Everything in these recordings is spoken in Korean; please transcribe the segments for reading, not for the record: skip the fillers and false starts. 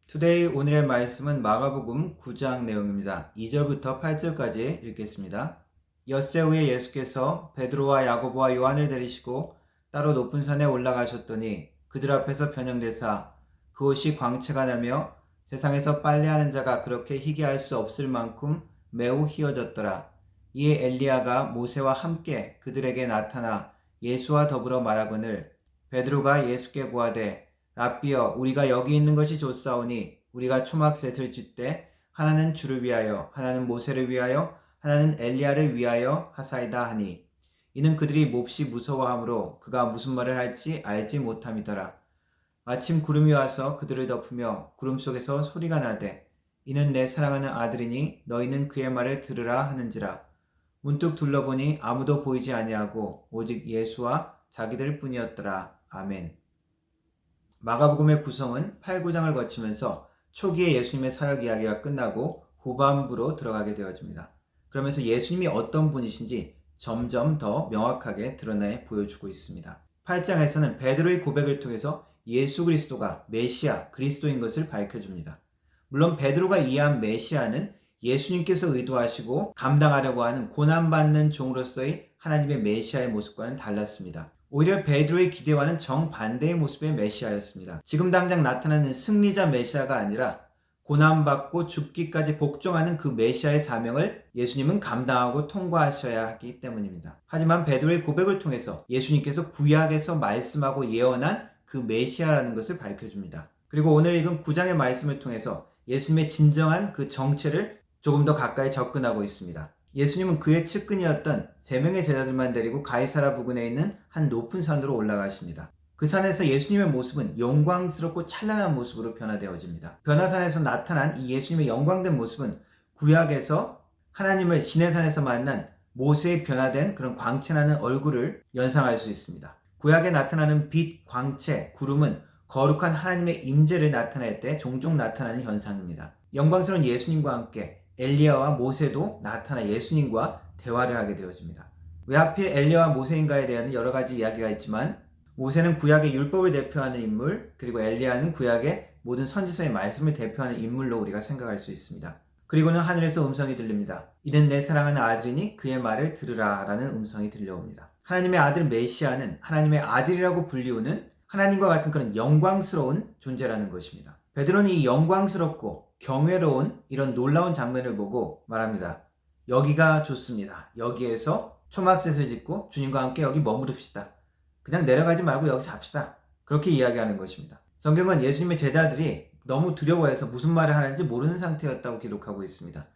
투데이 오늘의 말씀은 마가복음 9장 내용입니다. 2절부터 8절까지 읽겠습니다. 엿새 후에 예수께서 베드로와 야고보와 요한을 데리시고 따로 높은 산에 올라가셨더니 그들 앞에서 변형되사 그곳이 광채가 나며 세상에서 빨래하는 자가 그렇게 희게 할 수 없을 만큼 매우 희어졌더라. 이에 엘리야가 모세와 함께 그들에게 나타나 예수와 더불어 말하거늘 베드로가 예수께 고하되 랍비여 우리가 여기 있는 것이 좋사오니 우리가 초막셋을 짓되 하나는 주를 위하여 하나는 모세를 위하여 하나는 엘리야를 위하여 하사이다 하니 이는 그들이 몹시 무서워하므로 그가 무슨 말을 할지 알지 못함이더라. 마침 구름이 와서 그들을 덮으며 구름 속에서 소리가 나되 이는 내 사랑하는 아들이니 너희는 그의 말을 들으라 하는지라. 문득 둘러보니 아무도 보이지 아니하고 오직 예수와 자기들 뿐이었더라. 아멘. 마가복음의 구성은 8, 9장을 거치면서 초기에 예수님의 사역 이야기가 끝나고 후반부로 들어가게 되어집니다. 그러면서 예수님이 어떤 분이신지 점점 더 명확하게 드러내 보여주고 있습니다. 8장에서는 베드로의 고백을 통해서 예수 그리스도가 메시아, 그리스도인 것을 밝혀줍니다. 물론 베드로가 이해한 메시아는 예수님께서 의도하시고 감당하려고 하는 고난받는 종으로서의 하나님의 메시아의 모습과는 달랐습니다. 오히려 베드로의 기대와는 정반대의 모습의 메시아였습니다. 지금 당장 나타나는 승리자 메시아가 아니라 고난받고 죽기까지 복종하는 그 메시아의 사명을 예수님은 감당하고 통과하셔야 하기 때문입니다. 하지만 베드로의 고백을 통해서 예수님께서 구약에서 말씀하고 예언한 그 메시아라는 것을 밝혀줍니다. 그리고 오늘 읽은 9장의 말씀을 통해서 예수님의 진정한 그 정체를 조금 더 가까이 접근하고 있습니다. 예수님은 그의 측근이었던 3명의 제자들만 데리고 가이사라 부근에 있는 한 높은 산으로 올라가십니다. 그 산에서 예수님의 모습은 영광스럽고 찬란한 모습으로 변화되어집니다. 변화산에서 나타난 이 예수님의 영광된 모습은 구약에서 하나님을 시내산에서 만난 모세의 변화된 그런 광채나는 얼굴을 연상할 수 있습니다. 구약에 나타나는 빛, 광채, 구름은 거룩한 하나님의 임재를 나타낼 때 종종 나타나는 현상입니다. 영광스러운 예수님과 함께 엘리야와 모세도 나타나 예수님과 대화를 하게 되어집니다. 왜 하필 엘리야와 모세인가에 대한 여러 가지 이야기가 있지만 모세는 구약의 율법을 대표하는 인물, 그리고 엘리야는 구약의 모든 선지서의 말씀을 대표하는 인물로 우리가 생각할 수 있습니다. 그리고는 하늘에서 음성이 들립니다. 이는 내 사랑하는 아들이니 그의 말을 들으라 라는 음성이 들려옵니다. 하나님의 아들 메시아는 하나님의 아들이라고 불리우는 하나님과 같은 그런 영광스러운 존재라는 것입니다. 베드로는 이 영광스럽고 경외로운 이런 놀라운 장면을 보고 말합니다. 여기가 좋습니다. 여기에서 초막셋을 짓고 주님과 함께 여기 머무릅시다. 그냥 내려가지 말고 여기 잡시다. 그렇게 이야기하는 것입니다. 성경은 예수님의 제자들이 너무 두려워해서 무슨 말을 하는지 모르는 상태였다고 기록하고 있습니다.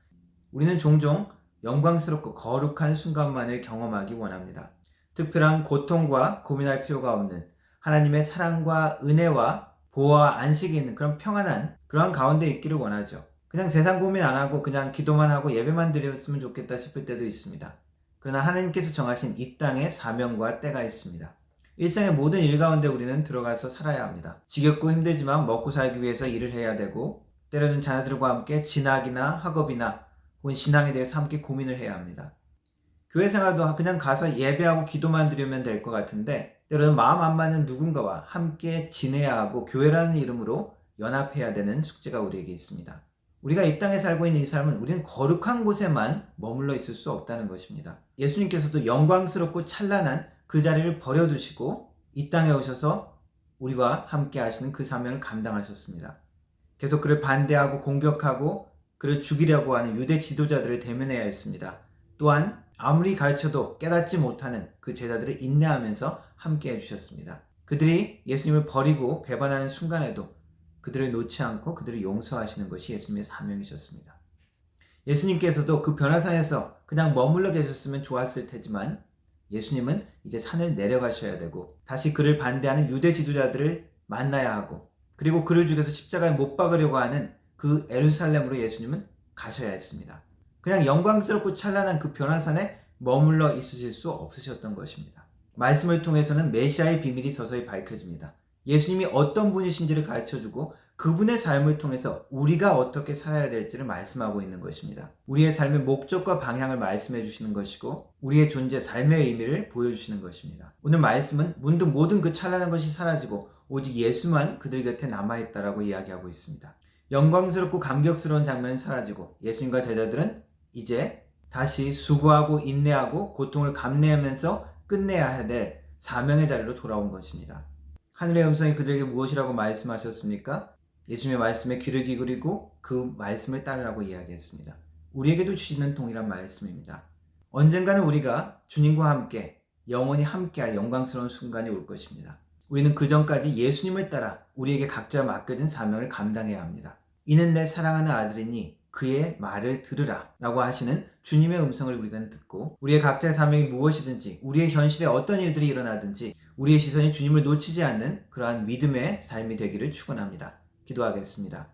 우리는 종종 영광스럽고 거룩한 순간만을 경험하기 원합니다. 특별한 고통과 고민할 필요가 없는 하나님의 사랑과 은혜와 보호와 안식이 있는 그런 평안한 그러한 가운데 있기를 원하죠. 그냥 세상 고민 안 하고 그냥 기도만 하고 예배만 드렸으면 좋겠다 싶을 때도 있습니다. 그러나 하나님께서 정하신 이 땅에 사명과 때가 있습니다. 일상의 모든 일 가운데 우리는 들어가서 살아야 합니다. 지겹고 힘들지만 먹고 살기 위해서 일을 해야 되고 때로는 자녀들과 함께 진학이나 학업이나 혹은 신앙에 대해서 함께 고민을 해야 합니다. 교회 생활도 그냥 가서 예배하고 기도만 드리면 될 것 같은데 때로는 마음 안 맞는 누군가와 함께 지내야 하고 교회라는 이름으로 연합해야 되는 숙제가 우리에게 있습니다. 우리가 이 땅에 살고 있는 이 삶은 우리는 거룩한 곳에만 머물러 있을 수 없다는 것입니다. 예수님께서도 영광스럽고 찬란한 그 자리를 버려두시고 이 땅에 오셔서 우리와 함께 하시는 그 사명을 감당하셨습니다. 계속 그를 반대하고 공격하고 그를 죽이려고 하는 유대 지도자들을 대면해야 했습니다. 또한 아무리 가르쳐도 깨닫지 못하는 그 제자들을 인내하면서 함께 해주셨습니다. 그들이 예수님을 버리고 배반하는 순간에도 그들을 놓지 않고 그들을 용서하시는 것이 예수님의 사명이셨습니다. 예수님께서도 그 변화산에서 그냥 머물러 계셨으면 좋았을 테지만 예수님은 이제 산을 내려가셔야 되고 다시 그를 반대하는 유대 지도자들을 만나야 하고 그리고 그를 죽여서 십자가에 못 박으려고 하는 그 예루살렘으로 예수님은 가셔야 했습니다. 그냥 영광스럽고 찬란한 그 변화산에 머물러 있으실 수 없으셨던 것입니다. 말씀을 통해서는 메시아의 비밀이 서서히 밝혀집니다. 예수님이 어떤 분이신지를 가르쳐주고 그분의 삶을 통해서 우리가 어떻게 살아야 될지를 말씀하고 있는 것입니다. 우리의 삶의 목적과 방향을 말씀해 주시는 것이고 우리의 존재, 삶의 의미를 보여주시는 것입니다. 오늘 말씀은 문득 모든 그 찬란한 것이 사라지고 오직 예수만 그들 곁에 남아있다라고 이야기하고 있습니다. 영광스럽고 감격스러운 장면은 사라지고 예수님과 제자들은 이제 다시 수고하고 인내하고 고통을 감내하면서 끝내야 될 사명의 자리로 돌아온 것입니다. 하늘의 음성이 그들에게 무엇이라고 말씀하셨습니까? 예수님의 말씀에 귀를 기울이고 그 말씀을 따르라고 이야기했습니다. 우리에게도 주시는 동일한 말씀입니다. 언젠가는 우리가 주님과 함께 영원히 함께할 영광스러운 순간이 올 것입니다. 우리는 그 전까지 예수님을 따라 우리에게 각자 맡겨진 사명을 감당해야 합니다. 이는 내 사랑하는 아들이니 그의 말을 들으라 라고 하시는 주님의 음성을 우리가 듣고 우리의 각자의 사명이 무엇이든지 우리의 현실에 어떤 일들이 일어나든지 우리의 시선이 주님을 놓치지 않는 그러한 믿음의 삶이 되기를 축원합니다. 기도하겠습니다.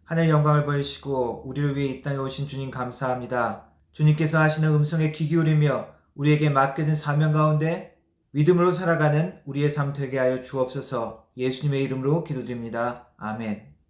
하늘 영광을 보이시고 우리를 위해 이 땅에 오신 주님 감사합니다. 주님께서 하시는 음성에 귀 기울이며 우리에게 맡겨진 사명 가운데 믿음으로 살아가는 우리의 삶 되게 하여 주옵소서. 예수님의 이름으로 기도드립니다. 아멘.